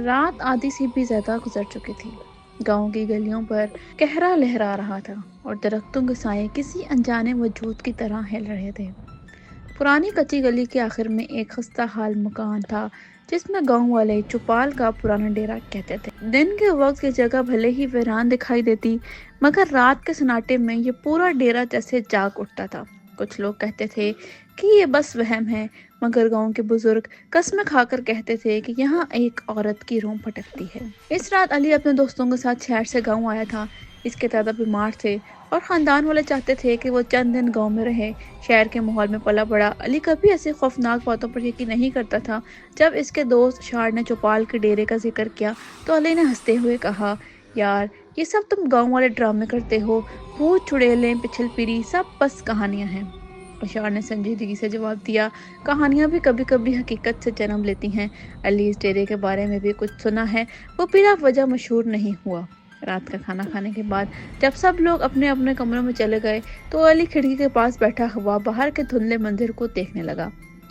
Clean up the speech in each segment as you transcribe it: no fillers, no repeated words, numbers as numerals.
رات آدھی سے بھی زیادہ گزر چکی تھی۔ گاؤں کی گلیوں پر کہرا لہرا رہا تھا اور درختوں کے سائے کسی انجانے وجود کی طرح ہل رہے تھے۔ پرانی کچی گلی کے آخر میں ایک خستہ حال مکان تھا جس میں گاؤں والے چوپال کا پرانا ڈیرا کہتے تھے۔ دن کے وقت یہ جگہ بھلے ہی ویران دکھائی دیتی، مگر رات کے سناٹے میں یہ پورا ڈیرا جیسے جاگ اٹھتا تھا۔ کچھ لوگ کہتے تھے کہ یہ بس وہم ہے، مگر گاؤں کے بزرگ قسمیں کھا کر کہتے تھے کہ یہاں ایک عورت کی روح بھٹکتی ہے۔ اس رات علی اپنے دوستوں کے ساتھ شہر سے گاؤں آیا تھا۔ اس کے دادا بیمار تھے اور خاندان والے چاہتے تھے کہ وہ چند دن گاؤں میں رہے۔ شہر کے ماحول میں پلا بڑا علی کبھی ایسی خوفناک باتوں پر یقین نہیں کرتا تھا۔ جب اس کے دوست اشار نے چوپال کے ڈیرے کا ذکر کیا تو علی نے ہنستے ہوئے کہا، یار یہ سب تم گاؤں والے ڈرامے کرتے ہو، بھوت چڑیلیں پچھل پیری سب بس کہانیاں ہیں۔ اشار نے سنجیدگی سے جواب دیا، کہانیاں بھی کبھی کبھی حقیقت سے جنم لیتی ہیں۔ علی اس ڈیرے کے بارے میں بھی کچھ سنا ہے، وہ بلا وجہ مشہور نہیں ہوا۔ رات کا کھانا کھانے کے بعد جب سب لوگ اپنے اپنے کمروں میں چلے گئے تو علی کھڑکی کے پاس بیٹھا ہوا باہر کے دھندلے منظر کو دیکھنے لگا۔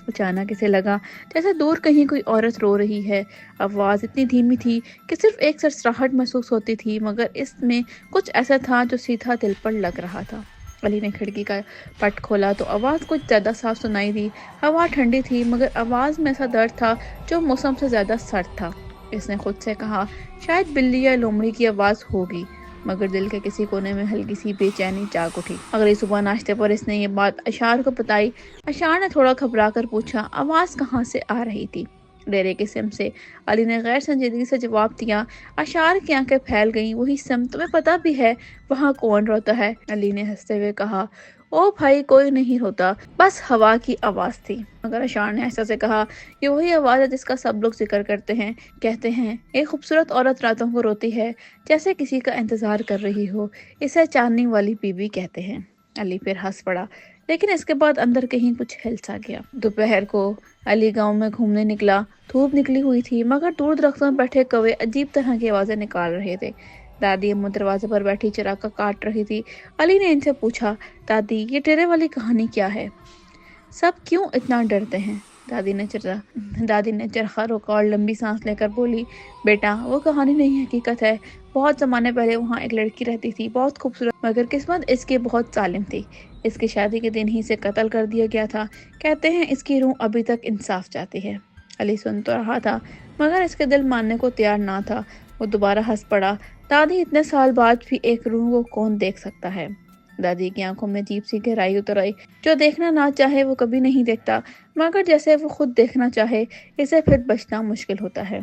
اچانک اسے لگا جیسے دور کہیں کوئی عورت رو رہی ہے۔ آواز اتنی دھیمی تھی کہ صرف ایک سرسراہٹ محسوس ہوتی تھی، مگر اس میں کچھ ایسا تھا جو سیدھا دل پر لگ رہا تھا۔ علی نے کھڑکی کا پٹ کھولا تو آواز کچھ زیادہ صاف سنائی دی۔ ہوا ٹھنڈی تھی، مگر آواز میں ایسا درد تھا جو موسم سے زیادہ سرد تھا۔ اس نے خود سے کہا، شاید بلی یا لومڑی کی آواز ہوگی، مگر دل کے کسی کونے میں ہلکی سی بے چینی جاگ اٹھی۔ اگلی صبح ناشتے پر اس نے یہ بات اشار کو بتائی۔ اشار نے تھوڑا گھبرا کر پوچھا، آواز کہاں سے آ رہی تھی؟ ڈیرے کی سمت سے۔ علی نے غیر سنجیدگی سے جواب دیا۔ اشار کی آنکھیں پھیل گئیں، وہی سمت، تمہیں پتہ بھی ہے وہاں کون روتا ہے؟ علی نے ہنستے ہوئے کہا، او بھائی کوئی نہیں روتا، بس ہوا کی آواز تھی۔ مگر اشار نے ایسا سے کہا، یہ وہی آواز ہے جس کا سب لوگ ذکر کرتے ہیں، کہتے ہیں ایک خوبصورت عورت راتوں کو روتی ہے جیسے کسی کا انتظار کر رہی ہو، اسے چاندنی والی بیوی کہتے ہیں۔ علی پھر ہنس پڑا، لیکن اس کے بعد اندر کہیں کچھ ہل سا گیا۔ دوپہر کو علی گاؤں میں گھومنے نکلا۔ دھوپ نکلی ہوئی تھی، مگر دور درختوں میں بیٹھے کوے عجیب طرح کی آوازیں نکال رہے تھے۔ دادی اماں دروازے پر بیٹھی چراغا کاٹ رہی تھی۔ علی نے ان سے پوچھا، دادی یہ ڈیرے والی کہانی کیا ہے؟ سب کیوں اتنا ڈرتے ہیں؟ دادی نے چرخا روکا اور لمبی سانس لے کر بولی، بیٹا وہ کہانی نہیں حقیقت ہے۔ بہت زمانے پہلے وہاں ایک لڑکی رہتی تھی، بہت خوبصورت، مگر قسمت اس کی بہت ظالم تھی۔ اس کی شادی کے دن ہی سے قتل کر دیا گیا تھا۔ کہتے ہیں اس کی روح ابھی تک انصاف چاہتی ہے۔ علی سن تو رہا تھا، مگر اس کے دل ماننے کو تیار نہ تھا۔ وہ دوبارہ ہنس پڑا، دادی اتنے سال بعد بھی ایک روح کو کون دیکھ سکتا ہے؟ دادی کی آنکھوں میں عجیب سی گہرائی اتر آئی۔ جو دیکھنا نہ چاہے وہ کبھی نہیں دیکھتا، مگر جیسے وہ خود دیکھنا چاہے اسے پھر بچنا مشکل ہوتا ہے۔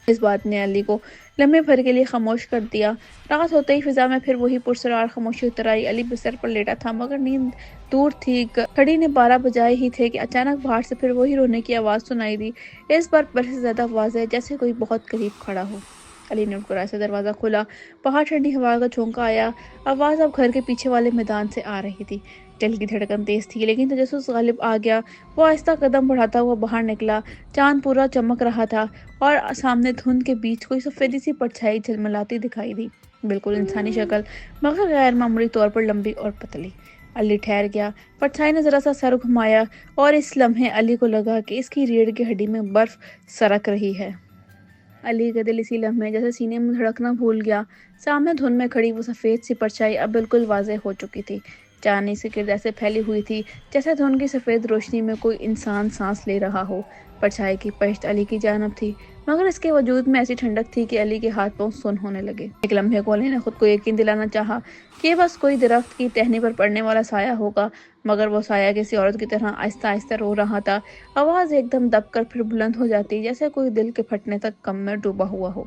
اس بات نے علی کو لمحے بھر کے لیے خاموش کر دیا۔ رات ہوتے ہی فضا میں پھر وہی پرسرار خاموشی اتر آئی۔ علی بستر پر لیٹا تھا، مگر نیند دور تھی۔ گھڑی نے 12 بجائے ہی تھے کہ اچانک باہر سے پھر وہی رونے کی آواز سنائی دی، اس بار پہلے سے زیادہ واضح، جیسے کوئی بہت قریب کھڑا ہو۔ علی نے اٹھ کر ایسے دروازہ کھولا، باہر ٹھنڈی ہوا کا جھونکا آیا۔ آواز اب گھر کے پیچھے والے میدان سے آ رہی تھی۔ دل کی دھڑکن تیز تھی، لیکن تجسس غالب آ گیا۔ وہ آہستہ قدم بڑھاتا ہوا باہر نکلا۔ چاند پورا چمک رہا تھا اور سامنے دھند کے بیچ کوئی سفیدی سی پرچھائی جھلملاتی دکھائی دی، بالکل انسانی شکل، مگر غیر معمولی طور پر لمبی اور پتلی۔ علی ٹھہر گیا۔ پرچھائی نے ذرا سا سر گھمایا اور اس لمحے علی کو لگا کہ اس کی ریڑھ کی ہڈی میں برف سرک رہی ہے۔ علی کا دل اسی لمحے جیسے سینے میں دھڑکنا بھول گیا۔ سامنے دھند میں کھڑی وہ سفید سی پرچھائی اب بالکل واضح ہو چکی تھی۔ چاندنی سے گرد ایسے پھیلی ہوئی تھی جیسے دھند کی سفید روشنی میں کوئی انسان سانس لے رہا ہو۔ پرچھائی کی پشت علی کی جانب تھی، مگر اس کے وجود میں ایسی ٹھنڈک تھی کہ علی کے ہاتھ پاؤں سن ہونے لگے۔ ایک لمحے کو علی نے خود کو یقین دلانا چاہا کہ یہ بس کوئی درخت کی ٹہنی پر پڑنے والا سایہ ہوگا، مگر وہ سایہ کسی عورت کی طرح آہستہ آہستہ رو رہا تھا۔ آواز ایک دم دب کر پھر بلند ہو جاتی، جیسے کوئی دل کے پھٹنے تک غم میں ڈوبا ہوا ہو۔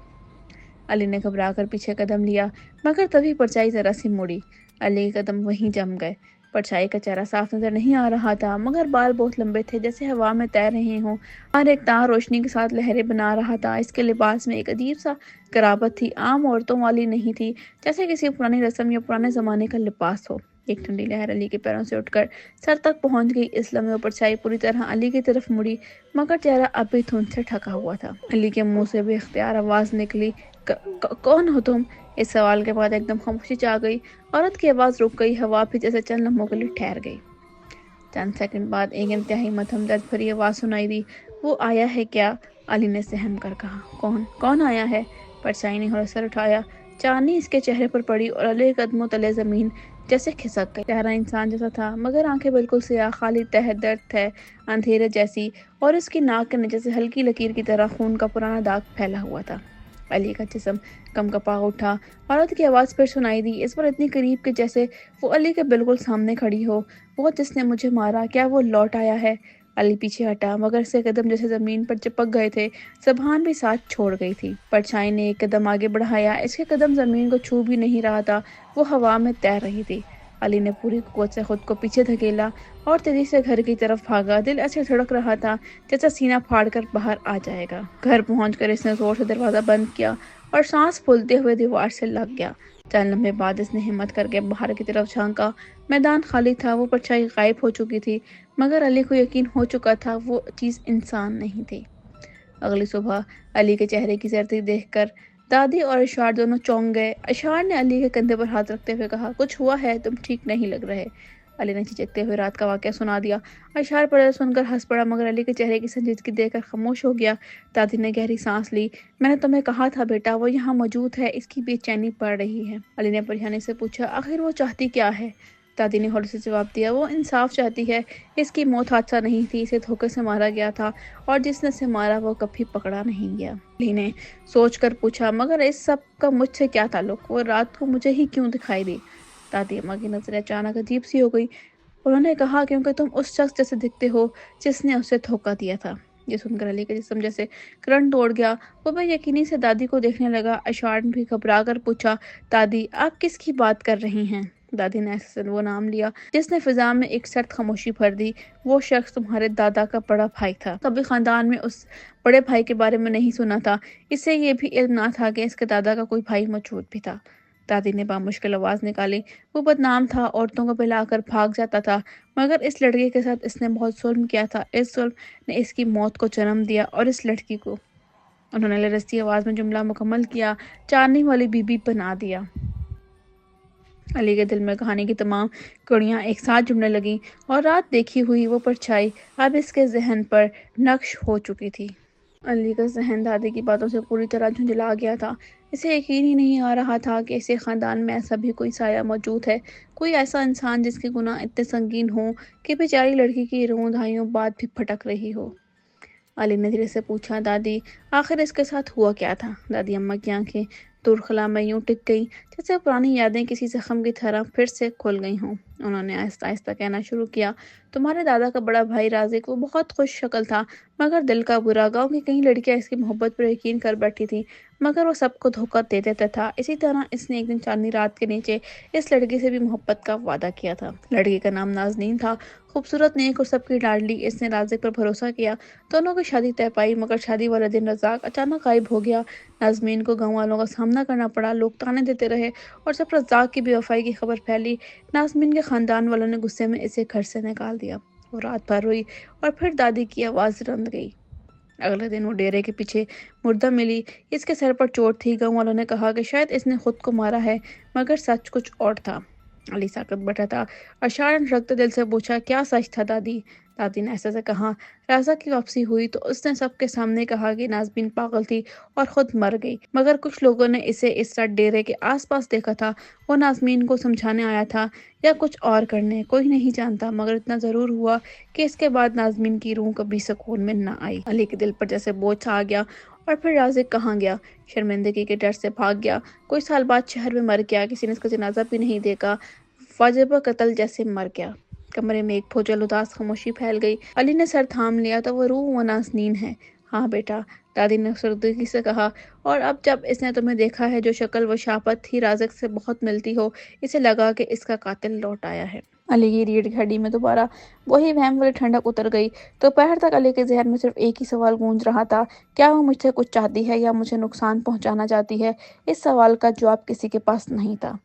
علی نے گھبرا کر پیچھے قدم لیا، مگر تبھی پرچھائی ذرا سی مڑی۔ علی کے قدم وہیں جم گئے۔ پرچھائی کا چہرہ صاف نظر نہیں آ رہا تھا، مگر بال بہت لمبے تھے، جیسے ہوا میں تیر رہے ہوں۔ ہر ایک تار روشنی کے ساتھ لہریں بنا رہا تھا۔ اس کے لباس میں ایک عجیب سا قرابت تھی، عام عورتوں والی نہیں تھی، جیسے کسی پرانی رسم یا پرانے زمانے کا لباس ہو۔ ایک ٹھنڈی لہر علی کے پیروں سے اٹھ کر سر تک پہنچ گئی۔ اس لمحے پرچھائی پوری طرح علی کی طرف مڑی، مگر چہرہ اب بھی دھند سے ڈھکا ہوا تھا۔ علی کے منہ سے بے اختیار آواز نکلی، کون ہو تم؟ اس سوال کے بعد ایک دم خاموشی چھا گئی۔ عورت کی آواز رک گئی، ہوا بھی جیسے چند لمحوں کے لیے ٹھہر گئی۔ چند سیکنڈ بعد ایک انتہائی مدھم درد بھری آواز سنائی دی، وہ آیا ہے کیا؟ علی نے سہم کر کہا، کون کون آیا ہے؟ پرچائی نے ہو سر اٹھایا۔ چاندنی اس کے چہرے پر پڑی اور علی کے قدموں تلے زمین جیسے کھسک گئی۔ چہرہ انسان جیسا تھا مگر آنکھیں بالکل سیاہ، خالی تہ درد تھے اندھیرے جیسی، اور اس کی ناک کے نیچے سے ہلکی لکیر کی طرح خون کا پرانا داغ پھیلا ہوا تھا۔ علی کا جسم کم کپا اٹھا۔ عورت کی آواز پھر سنائی دی، اس پر اتنی قریب کہ جیسے وہ علی کے بالکل سامنے کھڑی ہو۔ وہ جس نے مجھے مارا، کیا وہ لوٹ آیا ہے؟ علی پیچھے ہٹا مگر اس کے قدم جیسے زمین پر چپک گئے تھے، زبان بھی ساتھ چھوڑ گئی تھی۔ پرچھائی نے ایک قدم آگے بڑھایا، اس کے قدم زمین کو چھو بھی نہیں رہا تھا، وہ ہوا میں تیر رہی تھی۔ علی نے پوری قوت سے خود کو پیچھے دھکیلا اور تیزی سے گھر کی طرف بھاگا۔ دل ایسے دھڑک رہا تھا جیسے سینہ پھاڑ کر باہر آ جائے گا۔ گھر پہنچ کر اس نے زور سے دروازہ بند کیا اور سانس پھولتے ہوئے دیوار سے لگ گیا۔ چند لمحے بعد اس نے ہمت کر کے باہر کی طرف جھانکا۔ میدان خالی تھا، وہ پرچھائی غائب ہو چکی تھی، مگر علی کو یقین ہو چکا تھا وہ چیز انسان نہیں تھی۔ اگلی صبح علی کے چہرے کی زردی دیکھ کر دادی اور اشار دونوں چونک گئے۔ اشار نے علی کے کندھے پر ہاتھ رکھتے ہوئے کہا، کچھ ہوا ہے؟ تم ٹھیک نہیں لگ رہے۔ علی نے جھجکتے ہوئے رات کا واقعہ سنا دیا۔ اشار پڑھے سن کر ہنس پڑا مگر علی کے چہرے کی سنجیدگی دیکھ کر خاموش ہو گیا۔ دادی نے گہری سانس لی۔ میں نے تمہیں کہا تھا بیٹا، وہ یہاں موجود ہے، اس کی بے چینی پڑ رہی ہے۔ علی نے پریشانی سے پوچھا، آخر وہ چاہتی کیا ہے؟ دادی نے ہولے سے جواب دیا، وہ انصاف چاہتی ہے۔ اس کی موت حادثہ نہیں تھی، اسے دھوکے سے مارا گیا تھا، اور جس نے اسے مارا وہ کبھی پکڑا نہیں گیا۔ علی نے سوچ کر پوچھا، مگر اس سب کا مجھ سے کیا تعلق؟ وہ رات کو مجھے ہی کیوں دکھائی دی؟ دادی اماں کی نظریں اچانک عجیب سی ہو گئی۔ انہوں نے کہا، کیونکہ تم اس شخص جیسے دکھتے ہو جس نے اسے دھوکہ دیا تھا۔ یہ سن کر علی کا جسم جیسے کرنٹ توڑ گیا۔ وہ بے یقینی سے دادی کو دیکھنے لگا۔ اشار بھی گھبرا کر پوچھا، دادی آپ کس کی بات کر رہی ہیں؟ دادی نے ایسے وہ نام لیا جس نے فضا میں ایک سخت خاموشی بھر دی۔ وہ شخص تمہارے دادا کا بڑا بھائی تھا۔ کبھی خاندان میں اس بڑے بھائی کے بارے میں نہیں سنا تھا، اسے یہ بھی علم نہ تھا کہ اس کے دادا کا کوئی بھائی موجود بھی تھا۔ دادی نے بامشکل آواز نکالی، وہ بدنام تھا، عورتوں کو بلا کر بھاگ جاتا تھا، مگر اس لڑکی کے ساتھ اس نے بہت ظلم کیا تھا۔ اس ظلم نے اس کی موت کو جنم دیا اور اس لڑکی کو، انہوں نے لرزتی آواز میں جملہ مکمل کیا، چاندنی والی بی بی بنا دیا۔ علی کے دل میں کہانی کی تمام کڑیاں ایک ساتھ جڑنے لگیں اور رات دیکھی ہوئی وہ پرچھائی اب اس کے ذہن پر نقش ہو چکی تھی۔ علی کا ذہن دادی کی باتوں سے پوری طرح جھنجھلا گیا تھا۔ اسے یقین ہی نہیں آ رہا تھا کہ اسے خاندان میں ایسا بھی کوئی سایہ موجود ہے، کوئی ایسا انسان جس کے گناہ اتنے سنگین ہوں کہ بیچاری لڑکی کی روح دھائیوں بعد بھی پھٹک رہی ہو۔ علی نے دھیرے سے پوچھا، دادی آخر اس کے ساتھ ہوا کیا تھا؟ دادی اماں کی آنکھیں تورخلا میں یوں ٹک گئیں جیسے پرانی یادیں کسی زخم کی طرح پھر سے کھل گئی ہوں۔ انہوں نے آہستہ آہستہ کہنا شروع کیا، تمہارے دادا کا بڑا بھائی رازق، وہ بہت خوش شکل تھا مگر دل کا برا۔ گاؤں کی کئی لڑکیاں اس کی محبت پر یقین کر بیٹھی تھیں مگر وہ سب کو دھوکہ دے دیتا تھا۔ اسی طرح اس نے ایک دن چاندنی رات کے نیچے اس لڑکی سے بھی محبت کا وعدہ کیا تھا۔ لڑکی کا نام نازنین تھا، خوبصورت، نیک اور سب کی لاڈلی۔ اس نے رازق پر بھروسہ کیا، دونوں کی شادی طے پائی، مگر شادی والے دن رزاق اچانک غائب ہو گیا۔ نازنین کو گاؤں والوں کا سامنا کرنا پڑا، لوگ طعنے دیتے رہے اور جب رزاق کی بے وفائی کی خبر پھیلی، نازنین کے خاندان والوں نے غصے میں اسے گھر سے نکال دیا۔ وہ رات بھر روئی اور پھر دادی کی آواز رند گئی۔ اگلے دن وہ ڈیرے کے پیچھے مردہ ملی، اس کے سر پر چوٹ تھی۔ گاؤں والوں نے کہا کہ شاید اس نے خود کو مارا ہے، مگر سچ کچھ اور تھا۔ علی ساکت بیٹھا تھا۔ اشار نے رکتے دل سے پوچھا، کیا سچ تھا دادی؟ دادی نے ایسے سے کہا، رازق کی واپسی ہوئی تو اس نے سب کے سامنے کہا کہ نازنین پاگل تھی اور خود مر گئی، مگر کچھ لوگوں نے اسے اس رات ڈیرے کے آس پاس دیکھا تھا۔ وہ نازنین کو سمجھانے آیا تھا یا کچھ اور کرنے، کوئی نہیں جانتا، مگر اتنا ضرور ہوا کہ اس کے بعد نازنین کی روح کبھی سکون میں نہ آئی۔ علی کے دل پر جیسے بوجھ سا آ گیا۔ اور پھر رازق کہاں گیا؟ شرمندگی کے ڈر سے بھاگ گیا، کوئی سال بعد شہر میں مر گیا، کسی نے اس کا جنازہ بھی نہیں دیکھا، واجبہ قتل جیسے مر گیا۔ کمرے میں ایک بھوجل اداس خاموشی پھیل گئی۔ علی نے سر تھام لیا، تو وہ روح وہ نازنین ہے؟ ہاں بیٹا، دادی نے سردگی سے کہا، اور اب جب اس نے تمہیں دیکھا ہے، جو شکل و شاپت تھی رازق سے بہت ملتی ہو، اسے لگا کہ اس کا قاتل لوٹ آیا ہے۔ علی کی ریڑھ کی ہڈی میں دوبارہ وہی وہم والی ٹھنڈک اتر گئی۔ دوپہر تک علی کے ذہن میں صرف ایک ہی سوال گونج رہا تھا، کیا وہ مجھ سے کچھ چاہتی ہے یا مجھے نقصان پہنچانا چاہتی ہے؟ اس سوال کا جواب کسی کے پاس نہیں تھا۔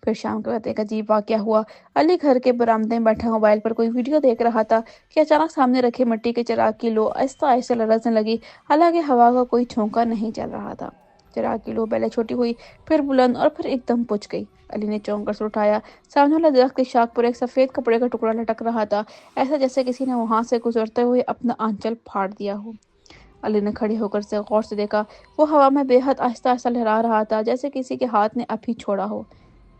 پھر شام کے وقت ایک عجیب واقعہ ہوا۔ علی گھر کے برآمدے میں بیٹھا موبائل پر کوئی ویڈیو دیکھ رہا تھا کہ اچانک سامنے رکھے مٹی کے چراغ کی لو آہستہ آہستہ لرزنے لگی، حالانکہ ہوا کا کوئی جھونکا نہیں چل رہا تھا۔ چراغ کی لو پہلے چھوٹی ہوئی، پھر بلند اور پھر ایک دم بجھ گئی۔ علی نے چونک کر سر اٹھایا۔ سامنے والے درخت کی شاخ پر ایک سفید کپڑے کا ٹکڑا لٹک رہا تھا، ایسا جیسے کسی نے وہاں سے گزرتے ہوئے اپنا آنچل پھاڑ دیا ہو۔ علی نے کھڑے ہو کر سے غور سے دیکھا۔ وہ ہوا میں بے حد آہستہ آہستہ لہرا رہا تھا، جیسے کسی کے ہاتھ نے ابھی چھوڑا ہو۔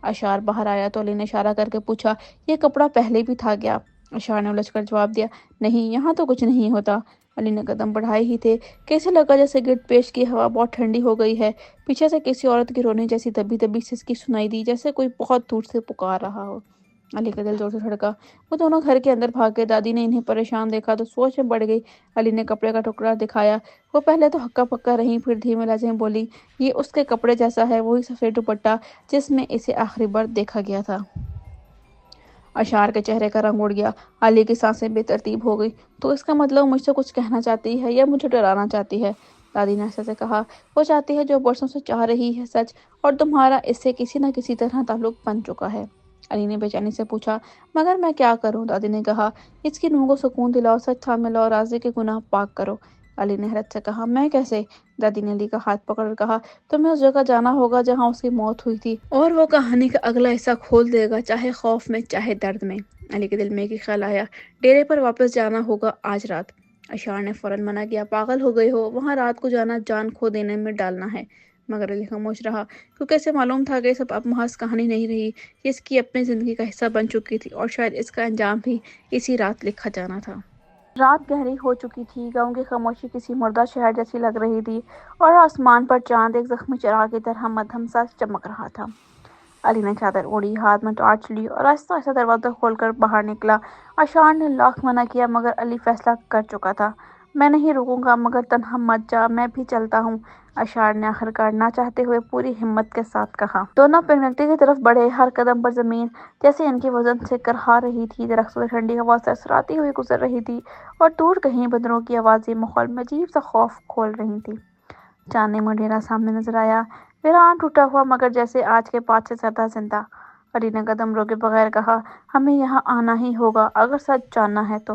اشار باہر آیا تو علی نے اشارہ کر کے پوچھا، یہ کپڑا پہلے بھی تھا کیا؟ اشار نے الجھ کر جواب دیا، نہیں، یہاں تو کچھ نہیں ہوتا۔ علی نے قدم بڑھائے ہی تھے کہ اسے لگا جیسے گرد پیش کی ہوا بہت ٹھنڈی ہو گئی ہے۔ پیچھے سے کسی عورت کی رونے جیسی دبی دبی سسکی سنائی دی، جیسے کوئی بہت دور سے پکار رہا ہو۔ علی کا دل زور سے دھڑکا۔ وہ دونوں گھر کے اندر بھاگ گئے۔ دادی نے انہیں پریشان دیکھا تو سوچ میں پڑ گئی۔ علی نے کپڑے کا ٹکڑا دکھایا۔ وہ پہلے تو ہکا پکا رہی، پھر دھیمے لہجے میں بولی، یہ اس کے کپڑے جیسا ہے، وہی سفید دوپٹہ جس میں اسے آخری بار دیکھا گیا تھا۔ اشار کے چہرے کا رنگ اڑ گیا۔ علی کی سانسیں بے ترتیب ہو گئی۔ تو اس کا مطلب مجھ سے کچھ کہنا چاہتی ہے یا مجھے ڈرانا چاہتی ہے؟ دادی نے ایسے سے کہا، وہ چاہتی ہے جو برسوں سے چاہ رہی ہے سچ، اور تمہارا اس سے کسی نہ کسی طرح تعلق بن چکا ہے۔ علی نے بے چینی سے پوچھا، مگر میں کیا کروں؟ دادی نے کہا، اس کی روح کو سکون دلاؤ، سچ تھامے لاؤ، راضی کے گناہ پاک کرو۔ علی نے حیرت سے کہا، میں کیسے؟ دادی نے علی کا ہاتھ پکڑ کر کہا، تمہیں اس جگہ جانا ہوگا جہاں اس کی موت ہوئی تھی، اور وہ کہانی کا اگلا حصہ کھول دے گا، چاہے خوف میں چاہے درد میں۔ علی کے دل میں ایک ہی خیال آیا، ڈیرے پر واپس جانا ہوگا آج رات۔ اشار نے فوراً منع کیا، پاگل ہو گئی ہو، وہاں رات کو جانا جان کھو دینے میں ڈالنا ہے۔ مگر علی خاموش رہا، کیونکہ اسے معلوم تھا کہ یہ سب اب محض کہانی نہیں رہی، یہ اس کی اپنی زندگی کا حصہ بن چکی تھی، اور شاید اس کا انجام بھی اسی رات لکھا جانا تھا۔ رات گہری ہو چکی تھی، گاؤں کی خاموشی کسی مردہ شہر جیسی لگ رہی تھی، اور آسمان پر چاند ایک زخمی چراغ کی طرح مدھم سا چمک رہا تھا۔ علی نے چادر اوڑھی، ہاتھ میں ٹارچ لی اور آہستہ آہستہ دروازہ کھول کر باہر نکلا۔ اشار نے لاکھ منع کیا، مگر علی فیصلہ کر چکا تھا۔ میں نہیں رکوں گا، مگر تنہا مت جا، میں بھی چلتا ہوں، اشار نے آخرکار نہ چاہتے ہوئے پوری ہمت کے ساتھ کہا۔ دونوں پگڈنڈی کی طرف بڑھے، ہر قدم پر زمین جیسے ان کے وزن سے کرہا رہی تھی، درختوں سے ٹھنڈی ہوا سرسراتی ہوئی گزر رہی تھی، اور دور کہیں بندروں کی آوازیں ماحول میں عجیب سا خوف کھول رہی تھیں۔ چاندنی میں ڈیرا سامنے نظر آیا، ویران ٹوٹا ہوا، مگر جیسے آج کے 5 سے زیادہ زندہ۔ علی نے قدم روکے بغیر کہا، ہمیں یہاں آنا ہی ہوگا، اگر سچ جاننا ہے تو۔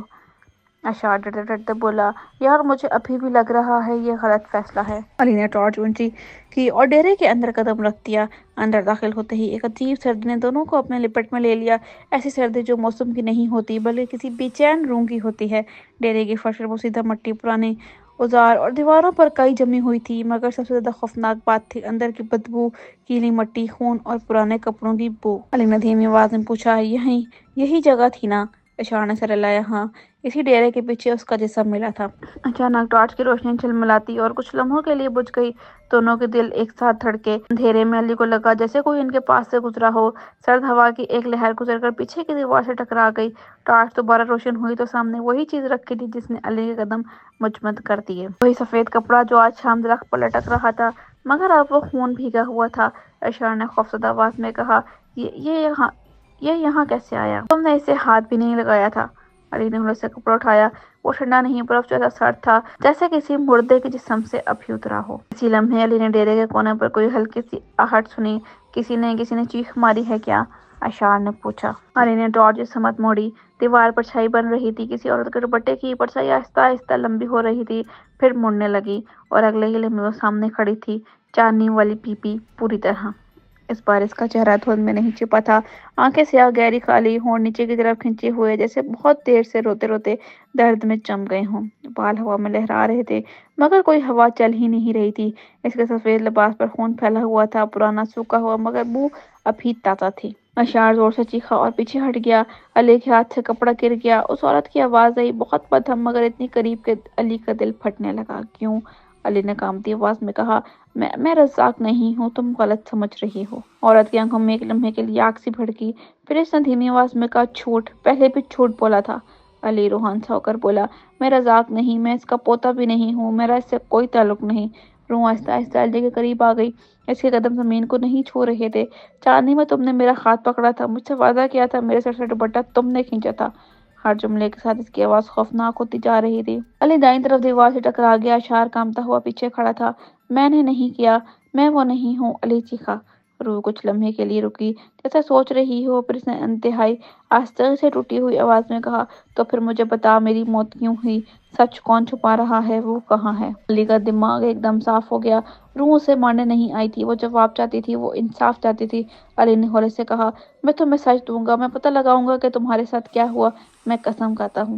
اشار ڈرتے ڈرتے بولا، یار مجھے ابھی بھی لگ رہا ہے یہ غلط فیصلہ ہے۔ علی نے ٹارچ اونچی کی اور ڈیرے کے اندر قدم رکھ دیا۔ اندر داخل ہوتے ہی ایک عجیب سردی نے دونوں کو اپنے لپٹ میں لے لیا، ایسی سردی جو موسم کی نہیں ہوتی بلکہ کسی بے چین روح کی ہوتی ہے۔ ڈیرے کی فرش پر بوسیدہ مٹی، پرانے اوزار اور دیواروں پر کائی جمی ہوئی تھی، مگر سب سے زیادہ خوفناک بات تھی اندر کی بدبو، گیلی مٹی، خون اور پرانے کپڑوں کی بو۔ علی نے دھیمی آواز میں پوچھا، یہی جگہ تھی نا؟ اشار نے سر ہلایا، ہاں، اسی ڈیرے کے پیچھے اس کا جسم ملا تھا۔ اچانک ٹارچ کی روشنی جھلملاتی اور کچھ لمحوں کے لیے بجھ گئی۔ دونوں کے دل ایک ساتھ دھڑکے۔ اندھیرے میں علی کو لگا جیسے کوئی ان کے پاس سے گزرا ہو۔ سرد ہوا کی ایک لہر گزر کر پیچھے کی دیوار سے ٹکرا گئی۔ ٹارچ دوبارہ روشن ہوئی تو سامنے وہی چیز رکھی تھی جس نے علی کے قدم مجمد کر دیے۔ وہی سفید کپڑا جو آج شام درخت پر لٹک رہا تھا، مگر اب وہ خون بھیگا ہوا تھا۔ اشار نے خوفزدہ آواز میں کہا، یہ یہاں کیسے آیا؟ تم نے اسے ہاتھ بھی نہیں لگایا تھا۔ علی نے ہولے سے کپڑا اٹھایا۔ وہ ٹھنڈا نہیں، برف جیسا سرد تھا، جیسے کسی مردے کے جسم سے ابھی اترا ہو۔ اسی لمحے علی نے ڈیرے کے کونے پر کوئی ہلکی سی آہٹ سنی۔ کسی نے چیخ ماری ہے کیا؟ اشار نے پوچھا۔ علی نے ٹارچ اس سمت موڑی۔ دیوار پر چھائی بن رہی تھی، کسی عورت کے دوپٹے کی پرچھائی آہستہ آہستہ لمبی ہو رہی تھی، پھر مڑنے لگی، اور اگلے ہی لمحے وہ سامنے کھڑی تھی، چاندنی والی پی پوری طرح۔ اس بار اس کا چہرہ دھند میں نہیں چھپا تھا، آنکھیں سیاہ گہری کالی، ہونٹ نیچے کی طرف کھنچے ہوئے جیسے بہت دیر سے روتے روتے درد میں جم گئے ہوں۔ بال ہوا میں لہرا رہے تھے، مگر کوئی ہوا چل ہی نہیں رہی تھی۔ اس کے سفید لباس پر خون پھیلا ہوا تھا، پرانا سوکھا ہوا، مگر بو ابھی تازہ تھی۔ اشار زور سے چیخا اور پیچھے ہٹ گیا۔ علی کے ہاتھ سے کپڑا گر گیا۔ اس عورت کی آواز آئی، بہت مدھم، مگر اتنی قریب کہ علی کا دل پھٹنے لگا۔ کیوں؟ علی نے کانپتی آواز میں کہا، میں رزاق نہیں ہوں، تم غلط سمجھ رہی ہو۔ عورت کی آنکھوں میں ایک لمحے کے لیے آگ سی بھڑکی، پھر اس نے دھیمی آواز میں کہا، جھوٹ، پہلے بھی جھوٹ بولا تھا۔ علی روحان سا ہو کر بولا، میں رزاق نہیں، میں اس کا پوتا بھی نہیں ہوں، میرا اس سے کوئی تعلق نہیں۔ روح آہستہ آہستہ علی کے قریب آ گئی، اس کے قدم زمین کو نہیں چھو رہے تھے۔ چاندنی میں تم نے میرا ہاتھ پکڑا تھا، مجھ سے وعدہ کیا تھا، میرے سر سے دوپٹہ تم نے کھینچا تھا۔ ہر جملے کے ساتھ اس کی آواز خوفناک ہوتی جا رہی تھی۔ علی دائیں طرف دیوار سے ٹکرا گیا، اشار کانپتا ہوا پیچھے کھڑا تھا۔ میں نے نہیں کیا، میں وہ نہیں ہوں، علی چیخا۔ روح کچھ لمحے کے لیے رکی، جیسے سوچ رہی ہو، پھر اس نے انتہائی آہستگی سے ٹوٹی ہوئی آواز میں کہا، تو پھر مجھے بتا، میری موت کیوں ہوئی؟ سچ کون چھپا رہا ہے؟ وہ کہاں ہے؟ علی کا دماغ ایک دم صاف ہو گیا۔ روح اسے مارنے نہیں آئی تھی، وہ جواب چاہتی تھی، وہ انصاف چاہتی تھی۔ علی نے ہولے سے کہا، میں تمہیں سچ دوں گا، میں پتہ لگاؤں گا کہ تمہارے ساتھ کیا ہوا، میں قسم کھاتا ہوں۔